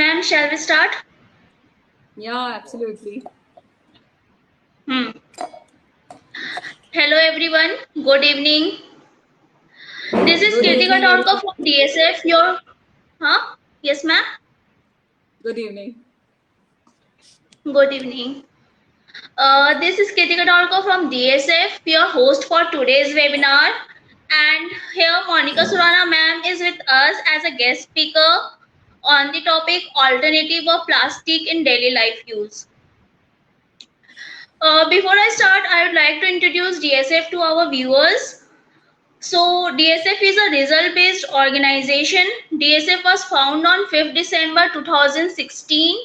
Ma'am, shall we start? Yeah, absolutely. Hello everyone, good evening. This is Good Kritika evening, Torkar everyone. from DSF, your... Huh? Yes ma'am? Good evening. Good evening. This is Kritika Torkar from DSF, your host for today's webinar. And here Monica Surana ma'am is with us as a guest speaker on the topic alternative of plastic in daily life use. Before I start, I would like to introduce DSF to our viewers. So DSF is a result-based organization. DSF was founded on 5th December 2016.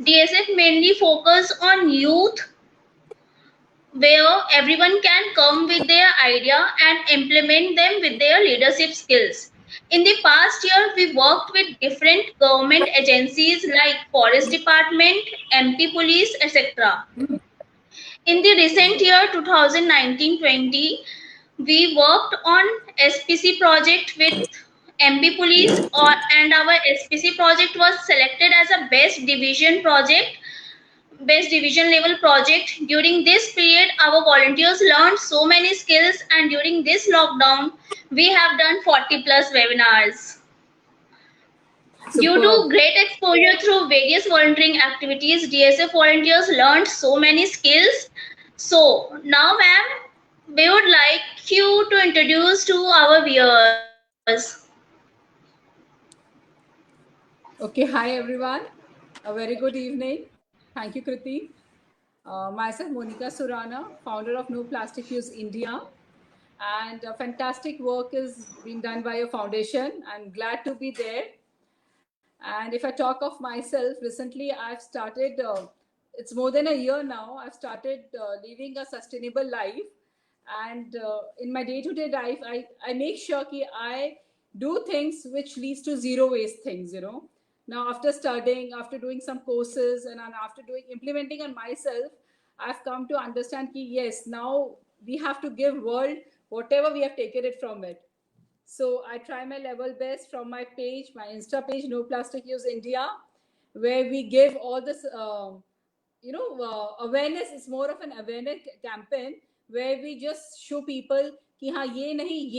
DSF mainly focus on youth, where everyone can come with their idea and implement them with their leadership skills. In the past year, we worked with different government agencies like Forest Department, MP Police, etc. In the recent year 2019-20, we worked on SPC project with MP Police and our SPC project was selected as a best division level project. During this period, our volunteers learned so many skills, and during this lockdown, we have done 40 plus webinars. Due Superb. to great exposure through various volunteering activities, DSF volunteers learned so many skills. So now, ma'am, we would like you to introduce to our viewers. Okay, hi everyone. A very good evening. Thank you, Kriti. Myself, Monica Surana, founder of No Plastic Use India. And fantastic work is being done by your foundation. I'm glad to be there. And if I talk of myself, recently I've started, it's more than a year now, I've started living a sustainable life. And in my day-to-day life, I make sure that I do things which leads to zero waste things. Now, after studying, after doing some courses, and after doing implementing on myself, I've come to understand that yes, now we have to give world whatever we have taken it from it. So I try my level best from my page, my Insta page, No Plastic Use India, where we give all this, awareness. Is more of an awareness campaign where we just show people कि हाँ ये नहीं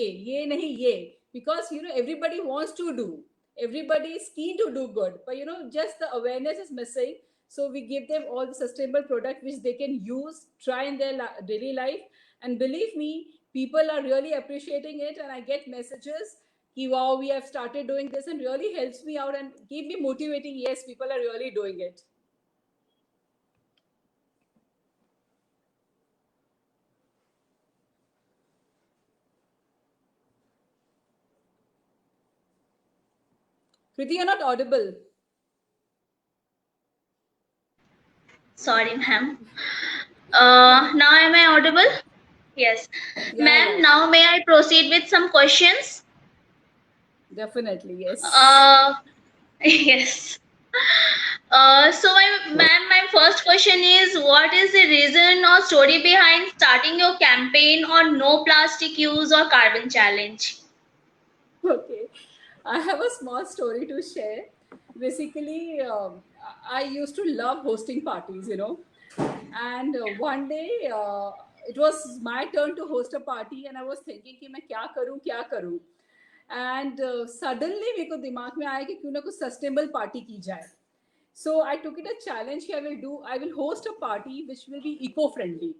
ये, because everybody wants to do, everybody is keen to do good, but just the awareness is missing. So we give them all the sustainable product which they can use, try in their daily life, and believe me, people are really appreciating it, and I get messages ki, wow, we have started doing this, and really helps me out and keep me motivating. Yes, people are really doing it. Kriti, you're not audible. Sorry, ma'am. Now am I audible? Yes. Yeah, Ma'am, yeah. now may I proceed with some questions? Definitely, yes. Yes. So my first question is, what is the reason or story behind starting your campaign on no plastic use or carbon challenge? Okay. I have a small story to share. Basically, I used to love hosting parties. And one day, it was my turn to host a party, and I was thinking कि मैं क्या करूँ. And suddenly मेरे को दिमाग में आया कि क्यों ना कुछ sustainable party की जाए. So I took it a challenge. I will host a party which will be eco-friendly.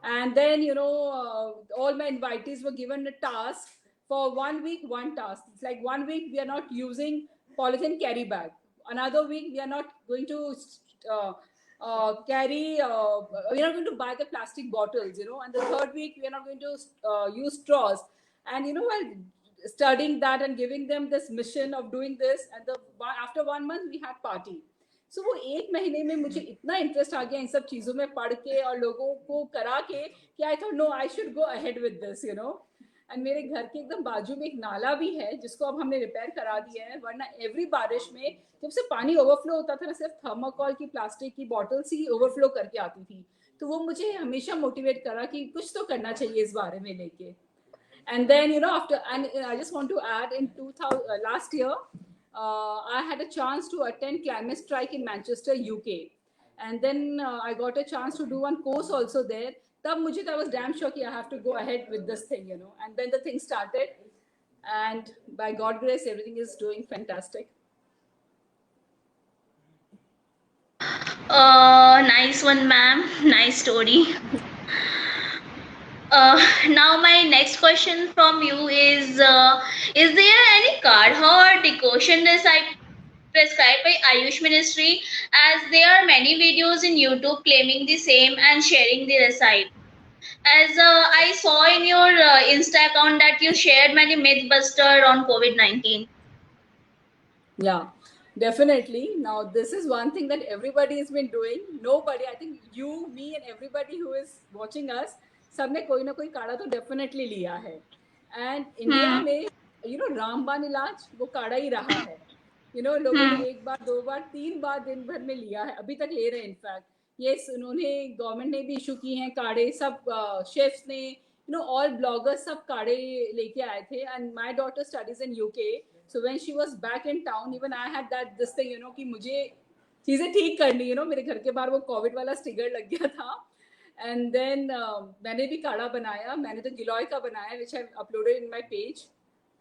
And then all my invitees were given a task for 1 week, one task. It's like 1 week we are not using polythene carry bag, another week we are not going to uh, carry we are not going to buy the plastic bottles, and the third week we are not going to use straws. And while studying that and giving them this mission of doing this, and after 1 month we had party. सो वो एक महीने में मुझे इतना interest आ गया इन सब चीज़ों में पढ़ के और लोगों को करा के कि I thought no, I should go ahead with this. And मेरे घर के एकदम बाजू में एक नाला भी है जिसको अब हमने रिपेयर करा दिया है, वरना एवरी बारिश में जब से पानी ओवरफ्लो होता था ना, सिर्फ थर्माकोल की प्लास्टिक की बॉटल्स ही ओवरफ्लो करके आती थी. तो वो मुझे हमेशा मोटिवेट करा कि कुछ तो करना चाहिए इस बारे में लेके. And then after, and I just want to add, in 2000 last year, I had a chance to attend climate strike in Manchester, UK, and then I got a chance to do one course also there. तब मुझे I was damn sure कि I have to go ahead with this thing, you know. And then the thing started, and by God grace, everything is doing fantastic. Nice one, ma'am. Nice story. Now my next question from you is there any kadha or decoction prescribed by Ayush Ministry, as there are many videos in YouTube claiming the same and sharing the receipt? As I saw in your Insta account that you shared many mythbuster on COVID-19. Yeah, definitely. Now, this is one thing that everybody has been doing. Nobody, I think you, me, and everybody who is watching us, सबने कोई ना कोई काढ़ा तो definitely लिया है. And India Hmm. में रामबान इलाज वो काढ़ा ही रहा है. लोगों ने एक बार, दो बार, तीन बार दिन भर में लिया है, अभी तक ले रहे हैं. इनफैक्ट ये उन्होंने गवर्नमेंट ने भी इशू की हैं काढ़े, सब शेफ्स ने, ऑल ब्लॉगर्स सब काढ़े लेके आए थे. And my daughter studies in UK, so when she was back in town, even I had that this thing, कि मुझे चीजें ठीक करनी, मेरे घर के बाहर वो कोविड वाला स्टिकर लग गया था. एंड देन मैंने भी काढ़ा बनाया. मैंने तो गिलोय का बनाया, which I uploaded in my page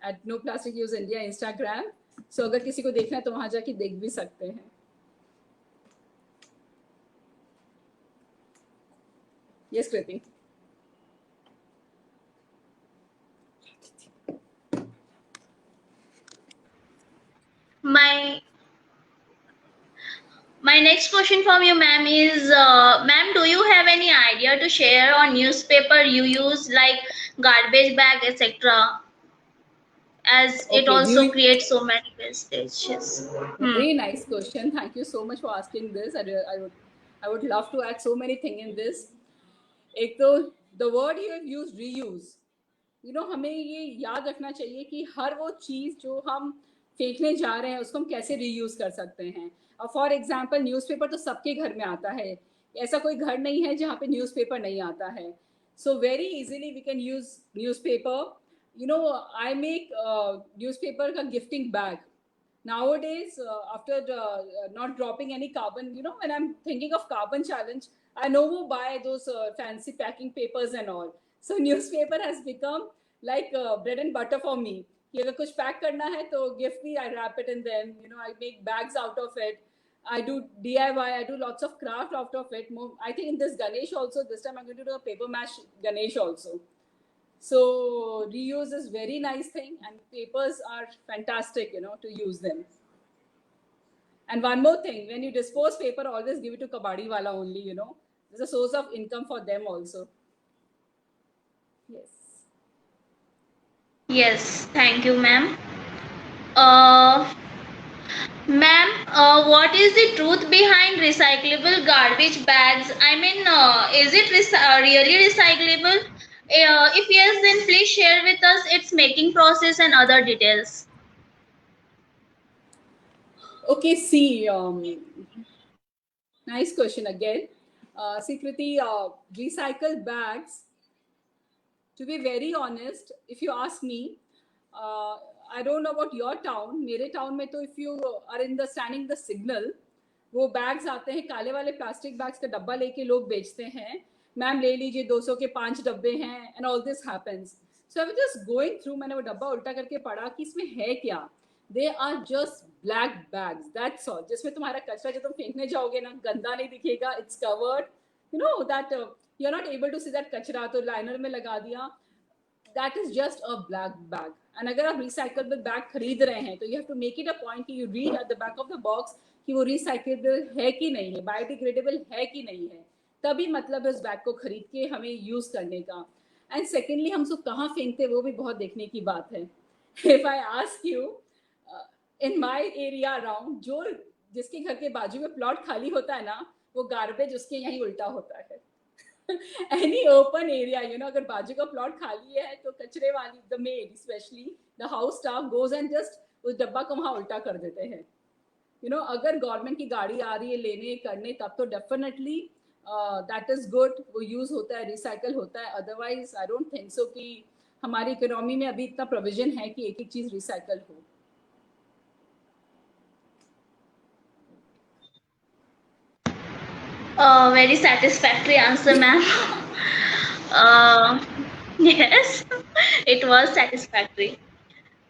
at no plastic use India Instagram. So अगर किसी को देखना है तो वहां जाके देख भी सकते हैं. Yes Kriti. My next question from you, ma'am, is ma'am, do you have any idea to share on newspaper you use, like garbage bag, etc., as it Okay, do also you creates so many wastages? Very nice question. Thank you so much for asking this. I would love to add so many things in this. एक तो the word you have used, reuse. हमें ये याद रखना चाहिए कि हर वो चीज जो हम फेंकने जा रहे हैं उसको हम कैसे रीयूज कर सकते हैं. और फॉर एग्जाम्पल न्यूज़पेपर तो सबके घर में आता है. ऐसा कोई घर नहीं है जहाँ पे न्यूज़पेपर नहीं आता है. So very easily we can use newspaper. I make newspaper का gifting bag. Nowadays, after not dropping any carbon, when I'm thinking of carbon challenge, I no more buy those fancy packing papers and all. So newspaper has become like bread and butter for me. कि अगर कुछ pack करना है तो gift me, I wrap it in them, I make bags out of it. I do DIY, I do lots of craft out of it. I think in this Ganesh also, this time I'm going to do a paper mash Ganesh also. So reuse is very nice thing, and papers are fantastic, to use them. And one more thing, when you dispose paper, always give it to kabadi wala only. There's a source of income for them also. Yes. Yes, thank you, ma'am. Ma'am, what is the truth behind recyclable garbage bags? I mean, is it really recyclable? If yes, then please share with us its making process and other details. Okay, see, nice question again. See, Kriti, recycled bags, to be very honest, if you ask me, I don't know about your town. मेरे town में तो if you are in the standing the signal, वो bags आते हैं काले वाले plastic bags का डब्बा लेके लोग बेचते हैं. मैम ले लीजिए 200 के 5 डब्बे हैं, and all this happens. So I was just going through, मैंने वो डब्बा उल्टा करके पढ़ा कि इसमें है क्या. They are just black bags. That's all. जिसमें तुम्हारा कचरा जो तुम फेंकने जाओगे ना गंदा नहीं दिखेगा. It's covered. That you're not able to see that कचरा, तो लाइनर में लगा दिया. That is just a black bag. And अगर आप recyclable bag खरीद रहे हैं तो you have to make it a point कि you read at the back of the box कि वो recyclable है कि नहीं है, biodegradable है कि नहीं है. तभी मतलब उस बैग को खरीद के हमें यूज करने का. एंड सेकेंडली हम सब कहाँ फेंकते वो भी बहुत देखने की बात है. If I ask you, in my area around, जिसके घर के बाजू में प्लॉट खाली होता है ना, वो गार्बेज उसके यहीं उल्टा होता है. एनी ओपन एरिया, अगर बाजू का प्लॉट खाली है तो कचरे वाली, the made specially, the house staff goes and just उस डब्बा को वहां उल्टा कर देते हैं. अगर गवर्नमेंट की गाड़ी आ रही है लेने करने, तब तो डेफिनेटली दैट इज गुड, वो यूज होता है, रिसाइकल होता है. Otherwise I don't think so कि हमारी इकोनॉमी में अभी इतना प्रोविजन है कि एक एक चीज रिसाइकल हो. Very satisfactory answer, ma'am. Uh, yes, it was satisfactory.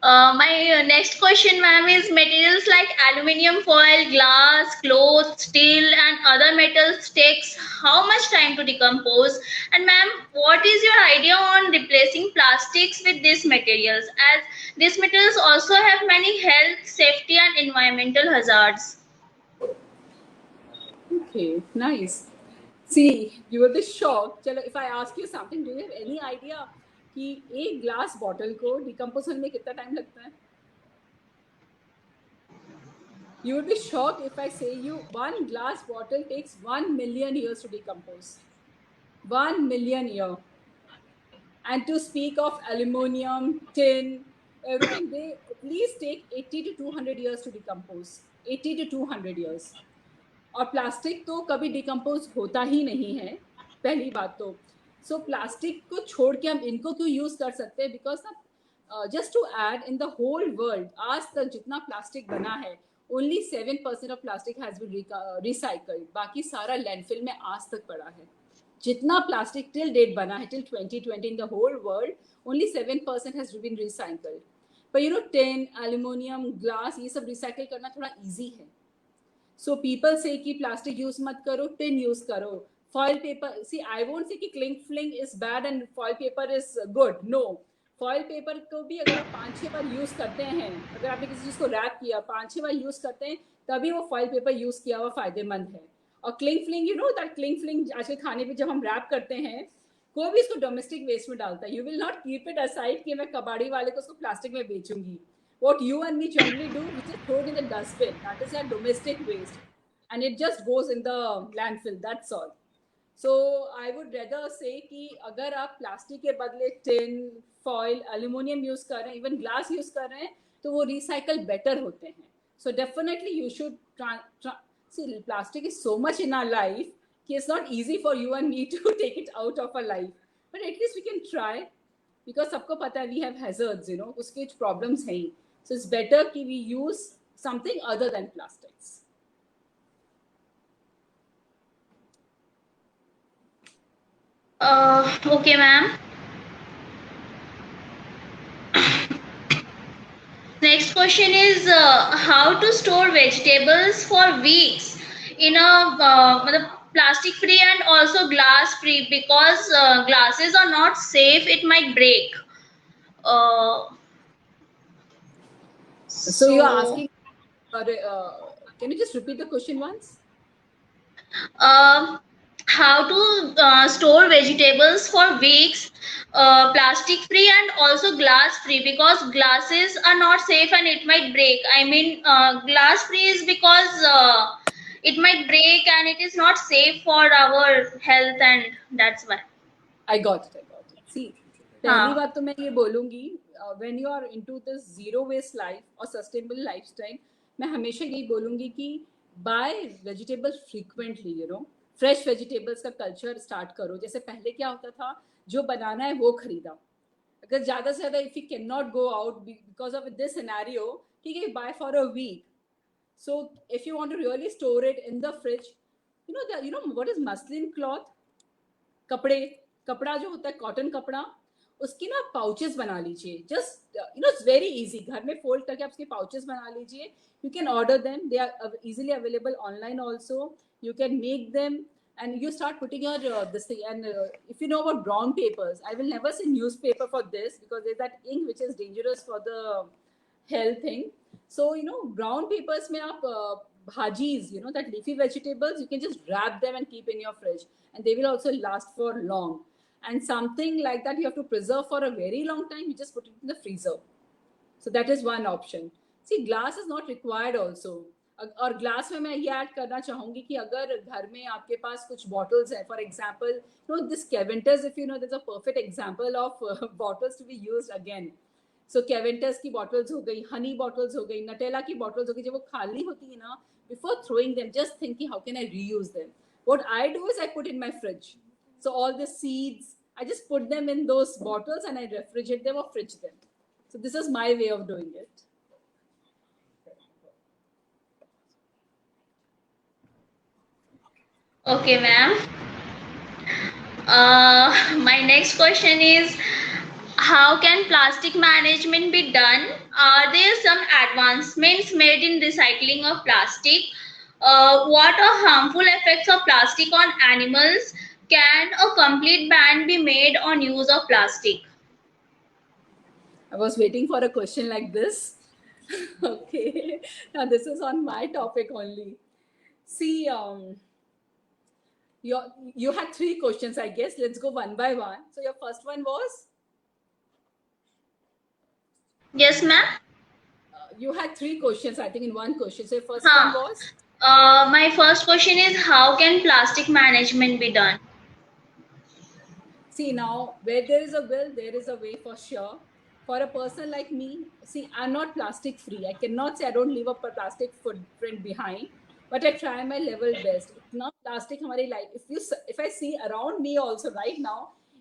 My next question, ma'am, is materials like aluminium foil, glass, cloth, steel, and other metals takes how much time to decompose? And ma'am, what is your idea on replacing plastics with these materials? As these materials also have many health, safety, and environmental hazards. Okay, nice. See, you will be shocked. चलो, if I ask you something, do you have any idea कि एक glass bottle को decompose होने में कितना time लगता है? You will be shocked if I say you one glass bottle takes 1 million years to decompose. 1 million year. And to speak of aluminium, tin, everything, they at least take 80 to 200 years to decompose. 80 to 200 years. और plastic तो कभी decompose होता ही नहीं है, पहली बात तो. सो plastic को छोड़ के हम इनको क्यों यूज़ कर सकते हैं? बिकॉज ना, just to add, in the whole world आज तक जितना प्लास्टिक बना है, only 7% of plastic has been recycled. बाकी सारा लैंडफिल में आज तक पड़ा है. जितना प्लास्टिक टिल डेट बना है, till 2020 in the whole world, only 7% has been recycled. पर you know, tin, aluminium, glass, ये सब रिसाइकल करना थोड़ा ईजी है. So people say कि plastic use मत करो, tin use करो, foil paper. See, I won't say कि cling fling is bad and foil paper is good. No, foil paper को भी अगर आप 5-6 बार यूज करते हैं, अगर आपने किसी चीज को रैप किया 5-6 बार यूज करते हैं, तभी वो foil paper यूज किया हुआ फायदेमंद है. और cling fling, you know that cling fling आजकल खाने पे जब हम रैप करते हैं, कोई भी इसको डोमेस्टिक वेस्ट में डालता है. You will not keep it aside कि मैं कबाड़ी वाले को उसको प्लास्टिक में बेचूंगी. What you and me generally do, we just throw it in the dustbin. That is our domestic waste, and it just goes in the landfill. That's all. So I would rather say कि अगर आप plastic के बदले tin, foil, aluminium use कर रहे हैं, even glass use कर रहे हैं, तो वो रिसाइकल बेटर होते हैं. So definitely you should see, plastic is so much in our life कि it's not easy for you and me to take it out of our life. But at least we can try, because सबको पता है we have hazards, you know, उसके कुछ problems हैं. So it's better कि we use something other than plastics. Okay, ma'am. Next question is how to store vegetables for weeks in a plastic free and also glass free, because glasses are not safe, it might break. Uh, So you're so asking, can you just repeat the question once? how to store vegetables for weeks, plastic free and also glass free, because glasses are not safe and it might break. I mean, glass free is because it might break and it is not safe for our health, and that's why. I got it. I got it. See, पहली बात तो मैं ये बोलूँगी, when you are into this zero waste life और sustainable lifestyle, मैं हमेशा यही बोलूँगी कि buy vegetables frequently, you know, fresh vegetables का culture start करो. जैसे पहले क्या होता था, जो बनाना है वो खरीदा. अगर ज़्यादा से ज़्यादा if you cannot go out because of this scenario, ठीक है, buy for a week. So if you want to really store it in the fridge, you know what is muslin cloth? कपड़ा जो होता है कॉटन कपड़ा, उसकी ना pouches बना लीजिए. Just it's very easy. घर में फोल्ड करके आप उसके पाउचेस बना लीजिए. You can order them, they are easily available online also. You can make them and you start putting your this thing. And if you know about brown papers, I will never say newspaper for this, because there's that ink which is dangerous for the health thing. So you know, brown papers mein aap bhajis, you know, that leafy vegetables, you can just wrap them and keep in your fridge, and they will also last for long. And something like that you have to preserve for a very long time, you just put it in the freezer. So that is one option. See, glass is not required also. और glass में मैं ये add करना चाहूँगी कि अगर घर में आपके पास कुछ बॉटल्स हैं, for example no this Keventers, if you know, this a perfect example of bottles to be used again. So Keventers की बॉटल्स हो गई, हनी बॉटल्स हो गई, नटेला की बॉटल्स हो गई, जब वो खाली होती है ना, before throwing them just think how can I reuse them. What I do is I put in my fridge. So all the seeds, I just put them in those bottles and I refrigerate them or fridge them. So this is my way of doing it. Okay, ma'am. My next question is, how can plastic management be done? Are there some advancements made in recycling of plastic? What are harmful effects of plastic on animals? Can a complete ban be made on use of plastic? I was waiting for a question like this. Okay, now this is on my topic only. See, you you had three questions, I guess. Let's go one by one. So your first one was Yes, ma'am. you had three questions, I think, in one question. So your first one Huh. was My first question is, how can plastic management be done? see now where there is a will, there is a way for sure. For a person like me, see, I'm not plastic free. I cannot say I don't leave a plastic footprint behind, but I try my level best. It's not plastic हमारी life. If I see around me also right now,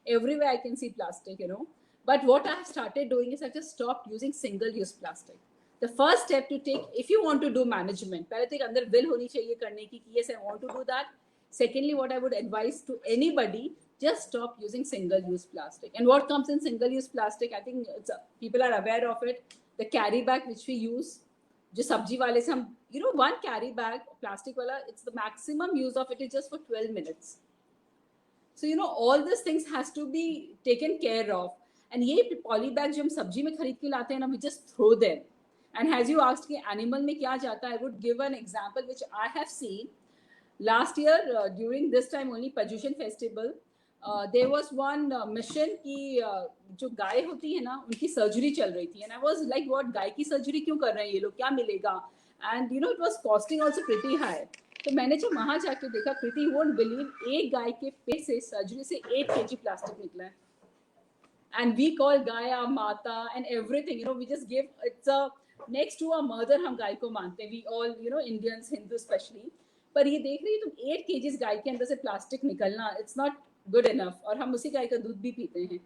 everywhere I can see plastic, you know. But what I have started doing is I just stopped using single-use plastic. The first step to take if you want to do management, पहले तो एक अंदर will होनी चाहिए करने की कि yes I want to do that. Secondly, what I would advise to anybody, just stop using single-use plastic. And what comes in single-use plastic, I think people are aware of it. The carry bag which we use, जो सब्जी वाले से हम, you know, one carry bag plastic वाला, it's the maximum use of it is just for 12 minutes. So you know all these things has to be taken care of. And ये poly bag जो हम सब्जी में खरीद के लाते हैं ना, we just throw them. And as you asked कि animal में क्या जाता है, I would give an example which I have seen. Last year during this time only Pajushon festival, there was one mission कि जो गाय होती है ना उनकी सर्जरी चल रही थी. And I was like, what, गाय की सर्जरी क्यों कर रहे हैं ये लोग, क्या मिलेगा? And you know it was costing also pretty high. तो मैंने जब वहां जाके देखा, कृति वोंट बिलीव, एक गाय के पेट से सर्जरी से 8 kg प्लास्टिक निकला है. And we call Gaia Mata and everything, you know, we just give, it's a next to a mother हम गाय को मानते हैं, we all, you know, Indians, Hindu especially. पर ये देख रही तुम 8 kgs गाय के अंदर से प्लास्टिक निकलना, it's not good enough. और हम उसी गाय का दूध भी पीते हैं.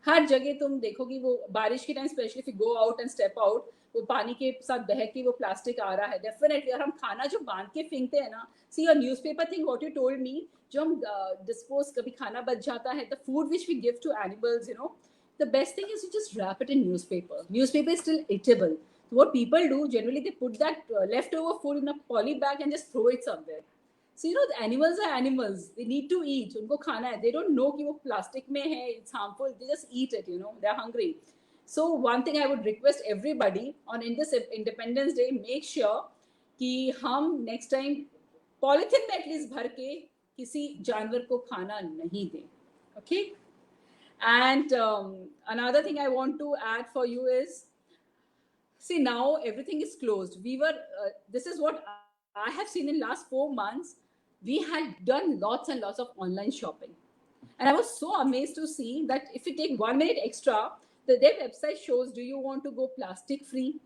हर जगह तुम देखोगी वो बारिश के time specially, if you go out and step out, वो पानी के साथ बह के वो प्लास्टिक आ रहा है डेफिनेटली. और हम खाना जो बांध के फेंकते हैं ना, see your newspaper thing what you told me, जो हम डिस्पोज कभी खाना बच जाता है, the food which we give to animals, you know, the best thing is you just wrap it in newspaper. Newspaper is still eatable. So what people do generally, they put that leftover food in a poly bag and just throw it somewhere. So you know the animals are animals, they need to eat, उनको खाना है, they don't know कि वो plastic में है, it's harmful, they just eat it, you know, they're hungry. So one thing I would request everybody on this Independence Day, make sure कि हम next time polythene में एटलीस्ट भर के किसी जानवर को खाना नहीं दें. Okay. And another thing I want to add for you is, see, now everything is closed. We were this is what I have seen in last 4 months. We had done lots and lots of online shopping, and I was so amazed to see that if you take 1 minute extra, their website shows, do you want to go plastic free,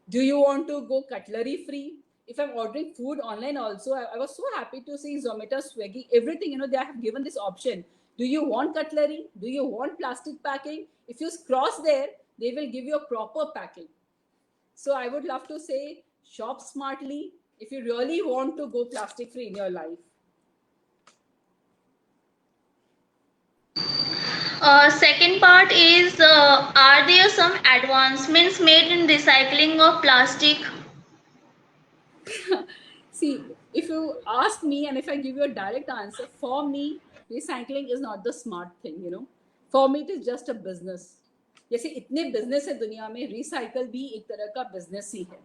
do you want to go cutlery free? If I'm ordering food online also, I was so happy to see Zomato, Swiggy, everything, you know, they have given this option. Do you want cutlery? Do you want plastic packing? If you cross there, they will give you a proper packing. So I would love to say, shop smartly if you really want to go plastic free in your life. Second part is, are there some advancements made in recycling of plastic? See, if you ask me and if I give you a direct answer, for me, recycling is not the smart thing, you know. For me, it is just a business. जैसे इतने business है दुनिया में, recycle भी एक तरह का business ही है.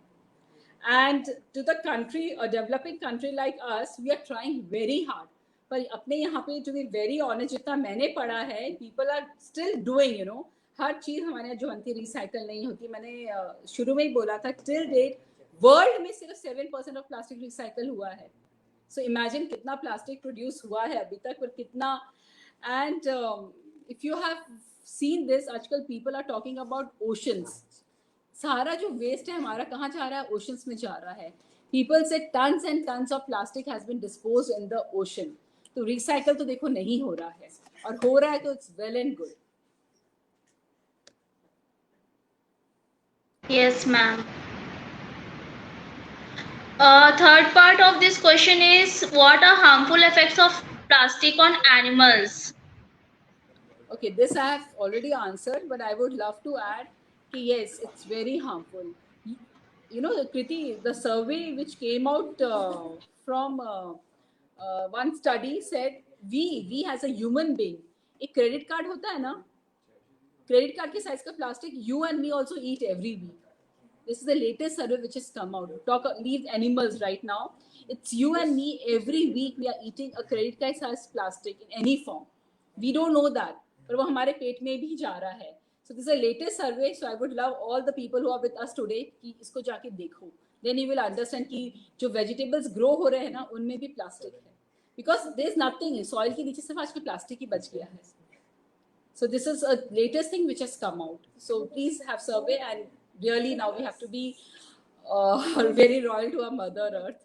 And to the country, a developing country like us, we are trying very hard. पर अपने यहाँ पे, to be very honest, जितना मैंने पढ़ा है, people are still doing, you know, हर चीज हमारे यहाँ जो बनती है रिसाइकल नहीं होती. मैंने शुरू में ही बोला था, till date वर्ल्ड में सिर्फ 7% ऑफ प्लास्टिक रिसाइकल हुआ है. सो इमेजिन कितना प्लास्टिक प्रोड्यूस हुआ है अभी तक, पर कितना. And if you have seen this, आजकल people are talking about oceans. सारा जो वेस्ट है हमारा कहाँ जा रहा है? ओशंस में जा रहा है. पीपल से tons and tons of plastic has been disposed in the ocean. तो रिसाइकल तो देखो नहीं हो रहा है, और हो रहा है तो it's well and good. Yes, ma'am. Third part of this question is what are harmful effects of plastic on animals? Okay, this I have already answered, but I would love to add कि yes, it's very harmful. You, you know, Kriti, the survey which came out from one study said we as a human being, एक credit card होता है ना, credit card के size का plastic you and me also eat every week. This is the latest survey which has come out. Talk leave animals right now. It's you and me every week we are eating a credit card size plastic in any form. We don't know that, पर वो हमारे पेट में भी जा रहा है. So this is a latest survey. So I would love all the people who are with us today कि इसको जाके देखो. Then you will understand कि जो vegetables grow हो रहे हैं ना उनमें भी plastic है. Because there is nothing in soil के नीचे सिर्फ आजकल plastic ही बच गया है. So this is a latest thing which has come out. So please have survey, and really now we have to be very loyal to our Mother Earth.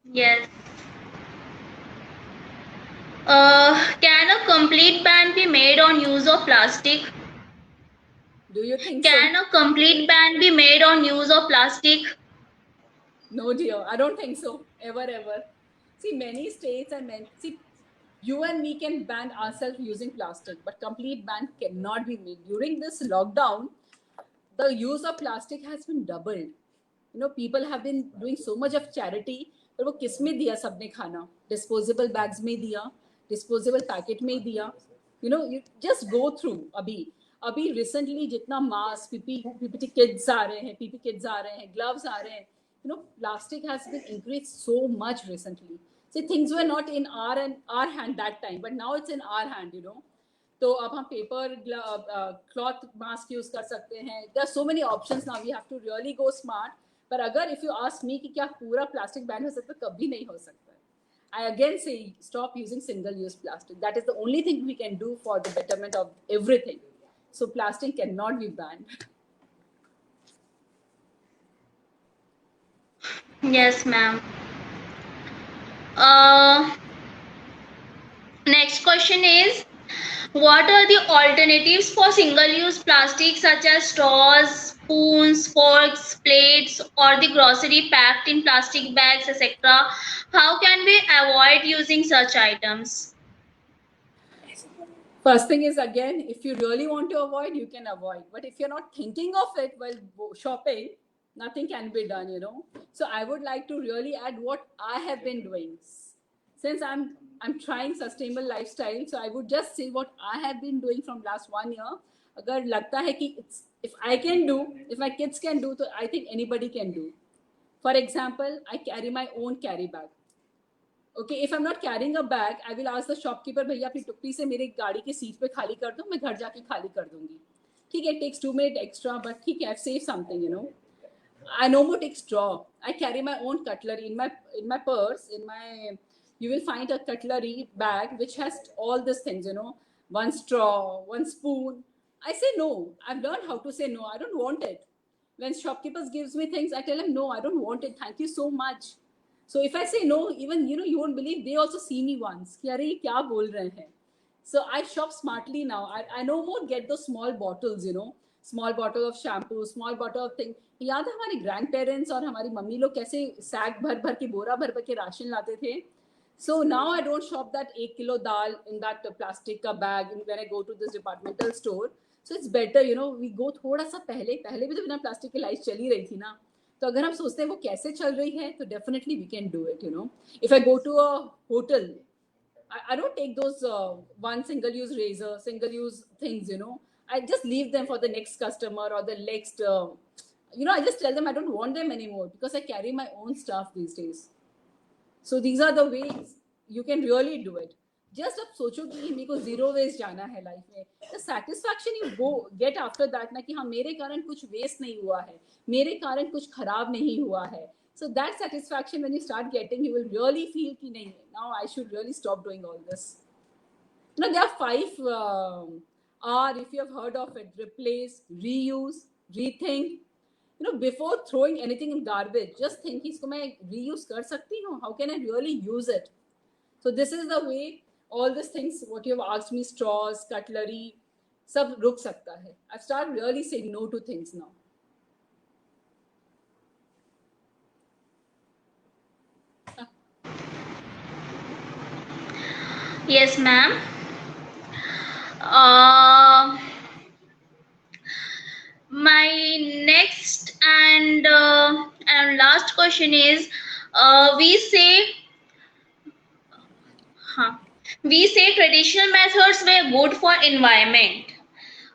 Yes. Can a complete ban be made on use of plastic? Do you think Can so? a complete ban be made on use of plastic? No, dear, I don't think so. Ever. See, many states and see, you and me can ban ourselves using plastic, but complete ban cannot be made. During this lockdown, the use of plastic has been doubled. You know, people have been doing so much of charity, पर वो किस में दिया सबने खाना? Disposable bags में दिया, disposable packet में दिया. You know, you just go through. अभी recently जितना mask, PPT kids आ रहे हैं, PP kids आ रहे हैं, gloves आ रहे हैं. You know, plastic has been increased so much recently. See, things were not in our hand that time, but now it's in our hand. You know. तो अब हम paper cloth mask use कर सकते हैं. There are so many options now. We have to really go smart. पर अगर if you ask me कि क्या पूरा प्लास्टिक बैन हो सकता है, कभी नहीं हो सकता है. I again say stop using single use plastic. That is the only thing we can do for the betterment of everything. So plastic cannot be banned. Yes, ma'am. Next question is what are the alternatives for single-use plastic such as straws, spoons, forks, plates, or the grocery packed in plastic bags, etc.? How can we avoid using such items? First thing is, again, if you really want to avoid, you can avoid. But if you're not thinking of it while shopping, nothing can be done, you know. So I would like to really add what I have been doing. Since I'm trying sustainable lifestyle, so I would just say what I have been doing from last 1 year. अगर लगता है कि if I can do, if my kids can do, so I think anybody can do. For example, I carry my own carry bag. Okay, if I'm not carrying a bag, I will ask the shopkeeper, भैया अपनी टुप्पी से मेरी गाड़ी की seat पे खाली कर दो, मैं घर जाके खाली कर दूंगी. ठीक है, it takes 2 minutes extra, but ठीक है, I've saved something, you know. I no more take straw. I carry my own cutlery in my purse. You will find a cutlery bag which has all these things, you know. One straw, one spoon. I say no. I've learned how to say no. I don't want it. When shopkeepers gives me things, I tell them no. I don't want it. Thank you so much. So if I say no, even you won't believe, they also see me once. कि अरे क्या बोल रहे हैं? So I shop smartly now. I no more get those small bottles, you know, small bottle of shampoo, small bottle of thing. याद है हमारे grand parents और हमारी मम्मी लोग कैसे सैक भर के बोरा भर के राशन लाते थे. So now I don't shop that 1 kilo dal in that plastic का bag when I go to this departmental store. So it's better, you know, we go थोड़ा सा पहले भी तो बिना प्लास्टिक की लाइफ चली रही थी ना. तो अगर हम सोचते हैं वो कैसे चल रही है, तो definitely we can do it, you know. If I go to a hotel, I don't take those one single-use razor, single-use things, you know. I just leave them for the next customer or the next, you know, I just tell them I don't want them anymore because I carry my own stuff these days. So these are the ways you can really do it. Just अब सोचो कि मेरे को zero waste जाना है life में. The satisfaction you go get after that ना कि हाँ मेरे कारण कुछ वेस्ट नहीं हुआ है, मेरे कारण कुछ खराब नहीं हुआ है. So that satisfaction when you start getting, you will really feel कि नहीं, now I should really stop doing all this. Now there are 5 R, if you have heard of it: replace, reuse, rethink. You know, before throwing anything in garbage, just think कि इसको मैं reuse कर सकती हूँ. How can I really use it? So this is the way all these things what you have asked me: straws, cutlery, सब रुक सकता है. I start really saying no to things now. Yes, ma'am. Uh, my next and last question is, we say, huh, we say traditional methods were good for environment.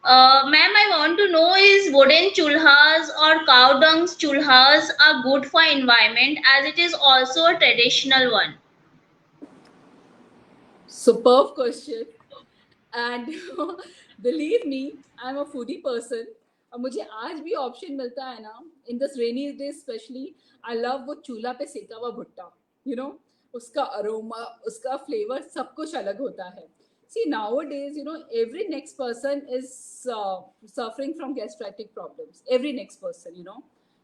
Ma'am, I want to know is wooden chulhas or cow dung chulhas are good for environment as it is also a traditional one. Superb question. And believe me, I'm a foodie person. और मुझे आज भी option मिलता है ना, in this rainy day specially, I love वो चूल्हा पे सेका हुआ भुट्टा. यू नो, उसका अरोमा, उसका फ्लेवर, सब कुछ अलग होता है. See, nowadays, you know, every next person is suffering from gastritic problems. Every next person, you know.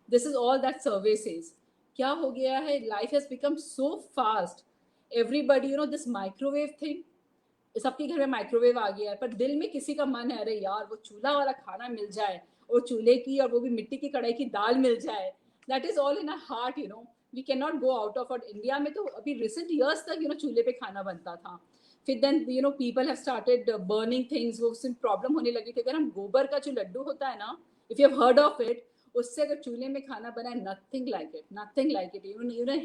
This is all that survey says. क्या हो गया है? Life has become so fast. Everybody, you know, this microwave thing, सबके घर में microwave आ गया है, पर दिल में किसी का मन है, अरे यार वो चूल्हा वाला खाना मिल जाए, और चूल्हे की, और वो भी मिट्टी की कढ़ाई की दाल मिल जाए. That is all in a heart, you know. We can not go out of. और इंडिया में तो अभी रिसेंट ईयर्स तक, यू नो, चूल्हे पे खाना बनता था. फिर then, you know, people have started burning things. वो उससे प्रॉब्लम होने लगी थी. अगर हम गोबर का जो लड्डू होता है ना, if you have heard of it, उससे अगर चूल्हे में खाना बनाए, nothing like it, nothing like it. You no,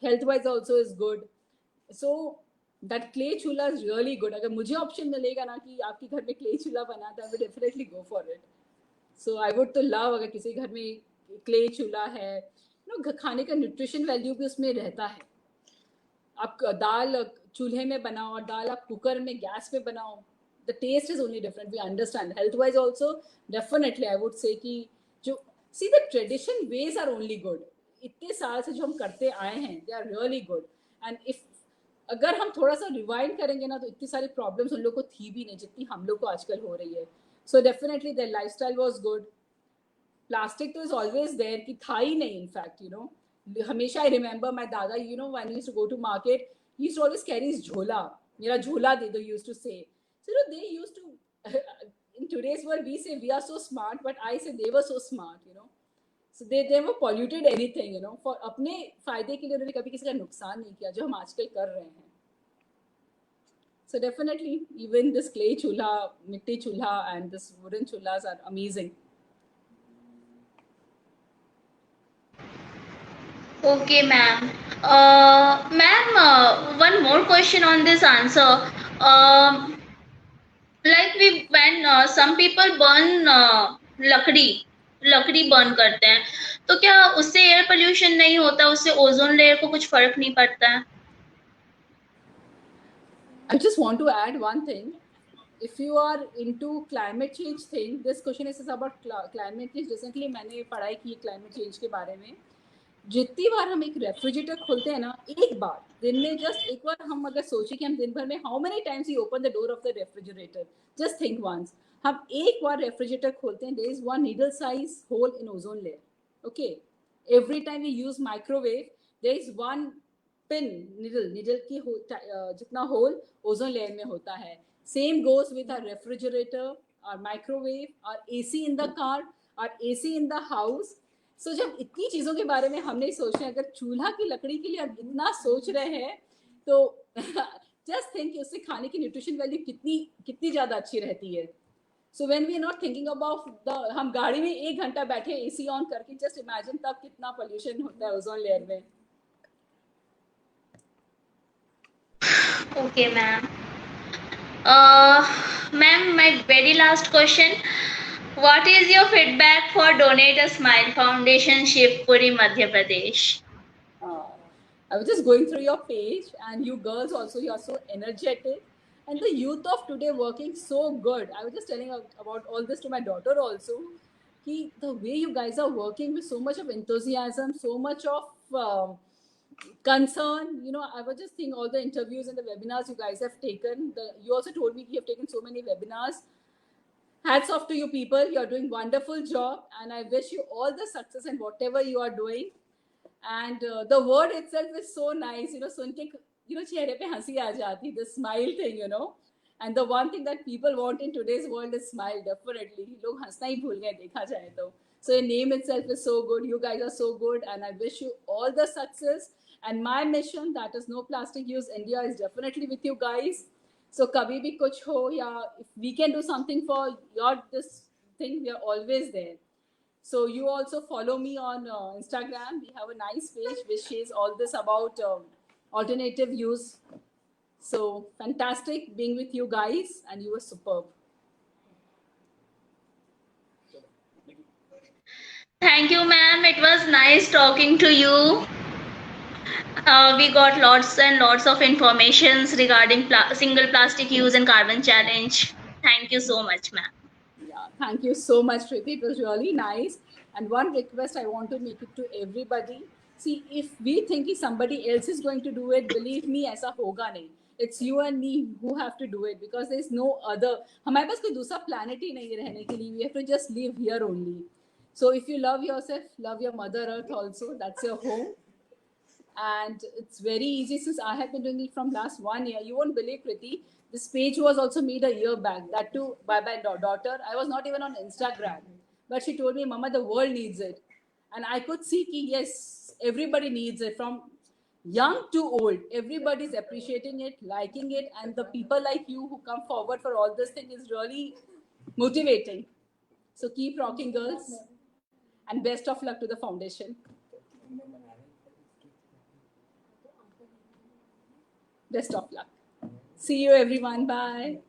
health wise also is good. So that clay चूल्हा इज रियली गुड. अगर मुझे ऑप्शन मिलेगा ना कि आपके घर में क्ले चूल्हा बना, तो I would definitely go for it. So I would तो लव अगर किसी घर में क्ले चूल्हा है. यू नो, खाने का न्यूट्रिशन वैल्यू भी उसमें रहता है. आप दाल चूल्हे में बनाओ और दाल आप कुकर में, गैस पे बनाओ, the taste is only different. We understand health wise also. Definitely I would say कि जो, see, the tradition ways are only good. इतने साल से जो हम करते आए हैं, they are really good. And if अगर हम थोड़ा सा रिवाइंड करेंगे ना, तो इतनी सारी प्रॉब्लम्स उन लोग को थी भी नहीं जितनी हम लोग को आजकल हो रही है. So definitely there lifestyle was good. Plastic तो इज ऑलवेज देयर, कि था ही नहीं. इनफैक्ट, यू नो, हमेशा आई रिमेंबर माय दादा, you know, when he used to go to market, he used to always carry his झोला. मेरा झोला दे दो, used to say. So, you know, they used to, in today's world we say we are so smart, but I say they were so smart, you know. So they never polluted anything, you know, for अपने फायदे के लिए उन्होंने कभी किसी का नुकसान नहीं किया, जो हम आजकल कर रहे हैं. So definitely, even this clay chulha, mitti chulha, and this wooden chulhas are amazing. Okay, ma'am. Ma'am, one more question on this answer. Like we when some people burn लकड़ी बर्न करते हैं, तो क्या उससे एयर पोल्यूशन नहीं होता, उससे ozone layer को कुछ फर्क नहीं पड़ता है? I just want to add one thing. If you are into climate change thing, this question is about climate change. Recently मैंने पढ़ाई की climate change के बारे में. जितनी बार हम एक रेफ्रिजरेटर खोलते हैं ना, एक बार दिन में, जस्ट एक बार हम अगर सोचे कि हम दिन भर में how many times you open the door of the refrigerator, just think once. हम एक बार रेफ्रिजरेटर खोलते हैं, there is one needle size hole in ozone layer. Okay, every time we use microwave, there is one pin, needle की जितना hole ozone layer में होता है. Same goes with our refrigerator, our microwave, our AC in the car, our AC in the house. So जब इतनी चीज़ों के बारे में हमने सोचा, अगर चूल्हा की लकड़ी के लिए हम इतना सोच रहे हैं, तो जस्ट थिंक उससे खाने की न्यूट्रिशन वैल्यू कितनी ज़्यादा अच्छी रहती है. So when we are not thinking about the, हम गाड़ी में 1 घंटा बैठे एसी ऑन करके, जस्ट इमेजिन तब कितना पोल्यूशन होता है ओजोन लेयर में. Okay ma'am. Ma'am, my very last question. What is your feedback for Donate a Smile Foundation, Shivpuri, Madhya Pradesh? I was just going through your page, and you girls also, you are so energetic, and the youth of today working so good. I was just telling about all this to my daughter also. The way you guys are working with so much of enthusiasm, so much of concern. You know, I was just thinking all the interviews and the webinars you guys have taken. You also told me you have taken so many webinars. Hats off to you people. You're doing wonderful job, and I wish you all the success in whatever you are doing. And the word itself is so nice, you know, सुन के, you know, चेहरे पे हंसी आ जाती, the smile thing, you know. And the one thing that people want in today's world is smile, definitely. लोग हंसना ही भूल गए देखा जाए तो. So your name itself is so good. You guys are so good, and I wish you all the success. And my mission, that is No Plastic Use India, is definitely with you guys. So kabhi bhi kuch ho, ya if we can do something for your this thing, we are always there. So you also follow me on Instagram. We have a nice page which says all this about alternative use. So fantastic being with you guys, and you were superb. Thank you, ma'am. It was nice talking to you. We got lots and lots of informations regarding single plastic use and carbon challenge. Thank you so much, ma'am. Yeah, thank you so much, Priti. It was really nice. And one request I want to make it to everybody. See, if we think somebody else is going to do it, believe me, ऐसा होगा नहीं. It's you and me who have to do it, because there's no other. हमारे पास कोई दूसरा planet ही नहीं है रहने के लिए. We have to just live here only. So if you love yourself, love your Mother Earth also. That's your home. And it's very easy, since I have been doing it from last 1 year. You won't believe, Priti, this page was also made a year back. That too by my daughter. I was not even on Instagram, but she told me, Mama, the world needs it. And I could see ki, yes, everybody needs it, from young to old. Everybody's appreciating it, liking it, and the people like you who come forward for all this thing is really motivating. So keep rocking, girls, and best of luck to the foundation. Best of luck. See you, everyone. Bye.